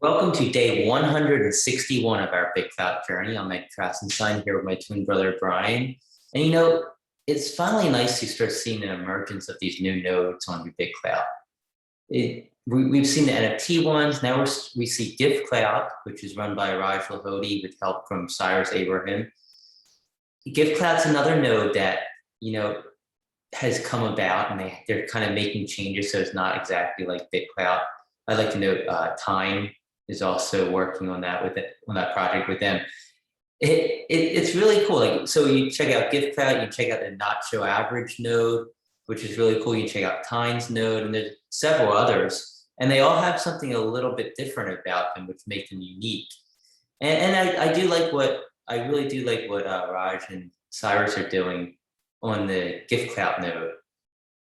Welcome to day 161 of our BitClout journey. I'm Mike Trasenstein here with my twin brother, Brian. And it's finally nice to start seeing the emergence of these new nodes on BitClout. We've seen the NFT ones. Now we see GiftClout, which is run by Raj Lahoti with help from Cyrus Abraham. GiftClout's another node that, has come about, and they're kind of making changes, so it's not exactly like BitClout. I'd like to note Time is also working on that on that project with them. It's really cool. Like, so you check out GiftClout, you check out the Not Show Average node, which is really cool. You check out Time's node, and there's several others, and they all have something a little bit different about them, which make them unique. And I really do like what Raj and Cyrus are doing on the GiftClout node,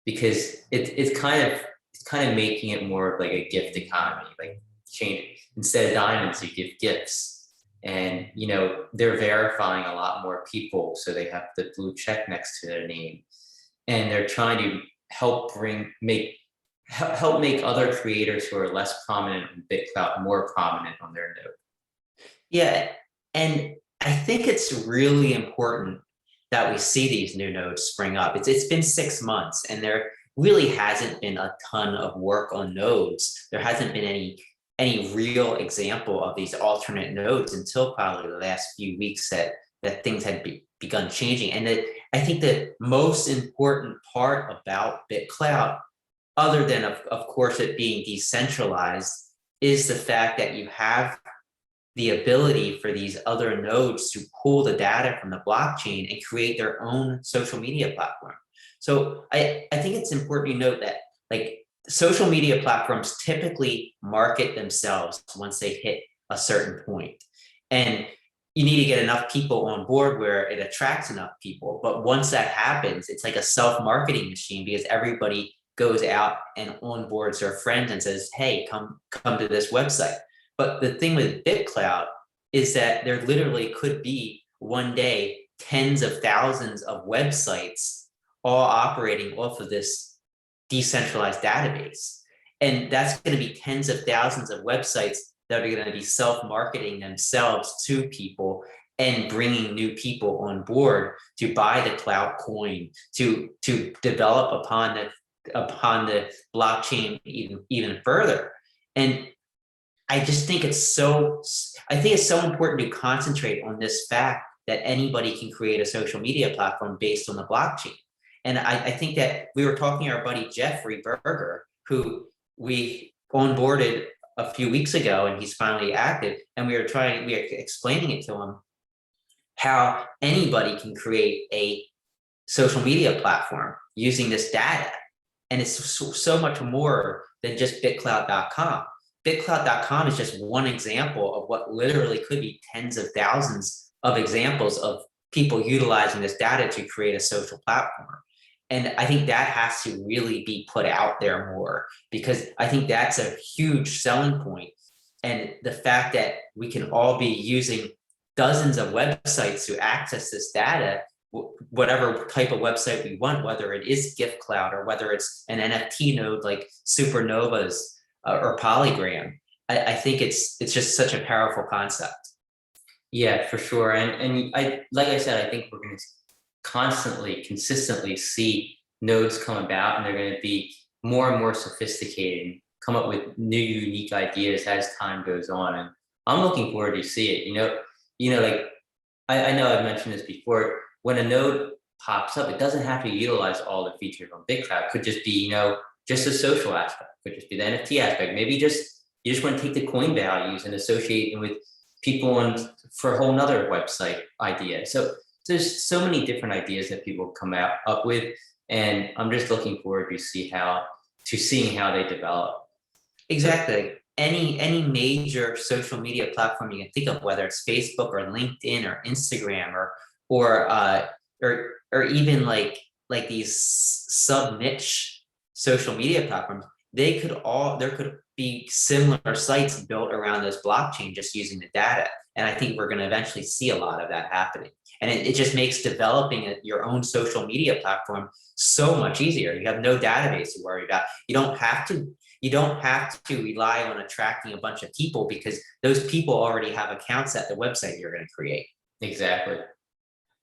because it's kind of making it more of like a gift economy, like change instead of diamonds, you give gifts. And they're verifying a lot more people, so they have the blue check next to their name, and they're trying to help make other creators who are less prominent on BitClout more prominent on their node. Yeah, and I think it's really important that we see these new nodes spring up. It's been 6 months, and there really hasn't been a ton of work on nodes. There hasn't been any real example of these alternate nodes until probably the last few weeks that things had begun changing. And I think the most important part about BitClout, other than of course it being decentralized, is the fact that you have the ability for these other nodes to pull the data from the blockchain and create their own social media platform. So I think it's important to note that, like, social media platforms typically market themselves once they hit a certain point. And you need to get enough people on board where it attracts enough people. But once that happens, it's like a self-marketing machine, because everybody goes out and onboards their friends and says, hey, come to this website. But the thing with BitClout is that there literally could be one day tens of thousands of websites all operating off of this decentralized database. And that's going to be tens of thousands of websites that are going to be self-marketing themselves to people and bringing new people on board to buy the Clout coin, to develop upon the blockchain even further. And I just think it's so important to concentrate on this fact that anybody can create a social media platform based on the blockchain. And I think that we were talking to our buddy Jeffrey Berger, who we onboarded a few weeks ago, and he's finally active. And we are explaining it to him how anybody can create a social media platform using this data. And it's so much more than just BitClout.com. BitClout.com is just one example of what literally could be tens of thousands of examples of people utilizing this data to create a social platform. And I think that has to really be put out there more, because I think that's a huge selling point. And the fact that we can all be using dozens of websites to access this data, whatever type of website we want, whether it is GiftClout or whether it's an NFT node like Supernovas or Polygram, I think it's just such a powerful concept. Yeah, for sure. And like I said, I think we're going to consistently see nodes come about, and they're going to be more and more sophisticated and come up with new, unique ideas as time goes on. And I'm looking forward to see it. Like I know I've mentioned this before. When a node pops up, it doesn't have to utilize all the features on BitClout. It could just be, just a social aspect. It could just be the NFT aspect. Maybe you just want to take the coin values and associate them with people for a whole nother website idea. So there's so many different ideas that people come up with, and I'm just looking forward to seeing how they develop. Exactly. Any major social media platform you can think of, whether it's Facebook or LinkedIn or Instagram or even like these sub niche social media platforms, there could be similar sites built around this blockchain just using the data. And I think we're going to eventually see a lot of that happening. And it just makes developing your own social media platform so much easier. You have no database to worry about. You don't have to you don't have to rely on attracting a bunch of people because those people already have accounts at the website you're going to create. Exactly.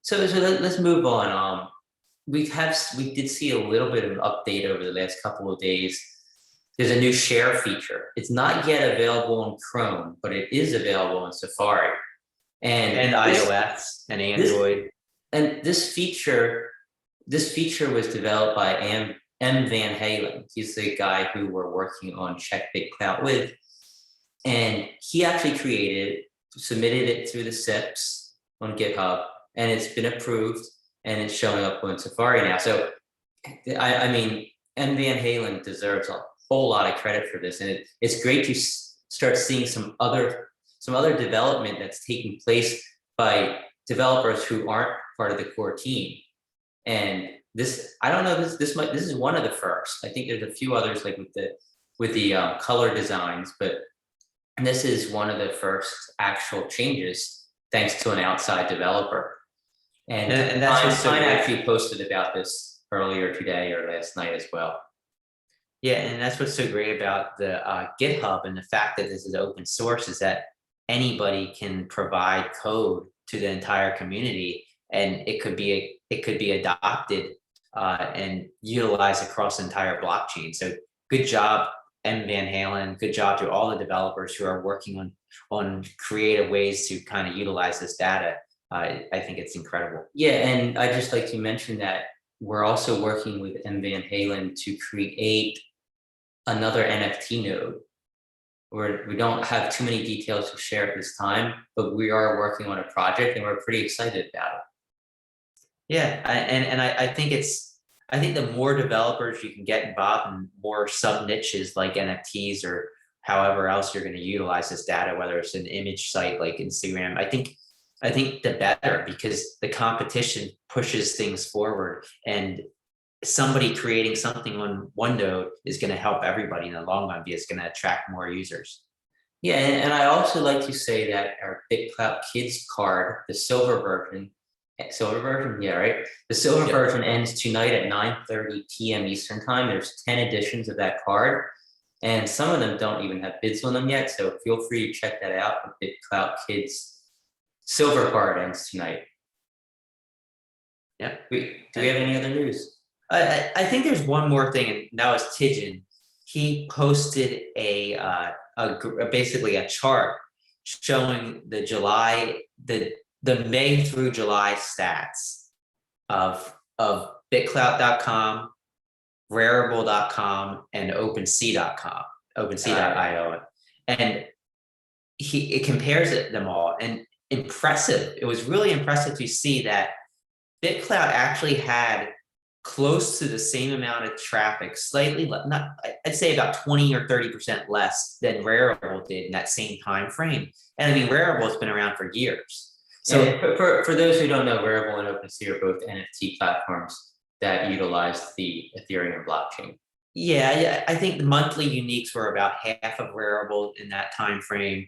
So let's move on. We did see a little bit of an update over the last couple of days. There's a new share feature. It's not yet available on Chrome, but it is available in Safari. And iOS and Android. This feature was developed by M. Van Halen. He's the guy who we're working on Check BitClout with. And he actually submitted it through the SIPs on GitHub, and it's been approved, and it's showing up on Safari now. So, I mean, M. Van Halen deserves a whole lot of credit for this, and it's great to start seeing some other development that's taking place by developers who aren't part of the core team. And this, I don't know, this is one of the first. I think there's a few others like with the color designs, but this is one of the first actual changes thanks to an outside developer. And that's what Pine actually posted about this earlier today or last night as well. Yeah, and that's what's so great about the GitHub and the fact that this is open source is that anybody can provide code to the entire community, and it could be adopted and utilized across the entire blockchain. So good job, M. Van Halen. Good job to all the developers who are working on creative ways to kind of utilize this data. I think it's incredible. Yeah, and I'd just like to mention that we're also working with M. Van Halen to create another NFT node. We don't have too many details to share at this time, but we are working on a project and we're pretty excited about it. Yeah, I think the more developers you can get involved in more sub niches like NFTs or however else you're going to utilize this data, whether it's an image site like Instagram, I think the better, because the competition pushes things forward, and somebody creating something on one node is going to help everybody in the long run because it's going to attract more users. Yeah, and I also like to say that our BitClout Kids card, the silver version, yeah, right? The silver version ends tonight at 9:30 p.m. Eastern time. There's 10 editions of that card, and some of them don't even have bids on them yet, so feel free to check that out. The BitClout Kids silver card ends tonight. Yeah. Do we have any other news? I think there's one more thing, and that was Tijin. He posted basically a chart showing the May through July stats of BitClout.com, Rarible.com, and OpenSea.com, OpenSea.io, and it compares them all, and impressive. It was really impressive to see that BitClout actually had close to the same amount of traffic, slightly I'd say about 20 or 30% less than Rarible did in that same time frame. And I mean, Rarible has been around for years. So for those who don't know, Rarible and OpenSea are both NFT platforms that utilize the Ethereum blockchain. Yeah, I think the monthly uniques were about half of Rarible in that time frame.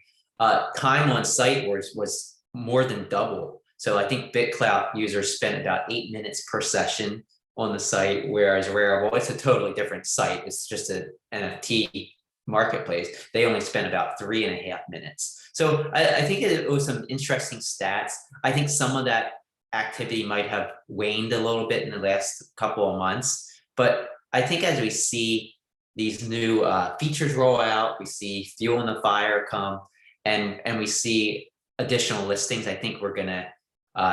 Time on site was more than double. So I think BitClout users spent about 8 minutes per session on the site, whereas Rarible, it's a totally different site. It's just an NFT marketplace. They only spent about 3.5 minutes. So I think it was some interesting stats. I think some of that activity might have waned a little bit in the last couple of months, but I think as we see these new features roll out, we see fuel in the fire come, and we see additional listings, I think we're gonna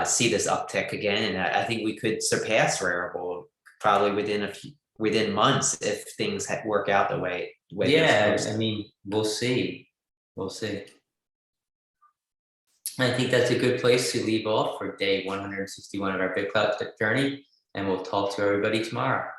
see this uptick again, and I think we could surpass Rarible probably within months if things work out the way. Yeah, I mean, we'll see. I think that's a good place to leave off for day 161 of our BitClout journey, and we'll talk to everybody tomorrow.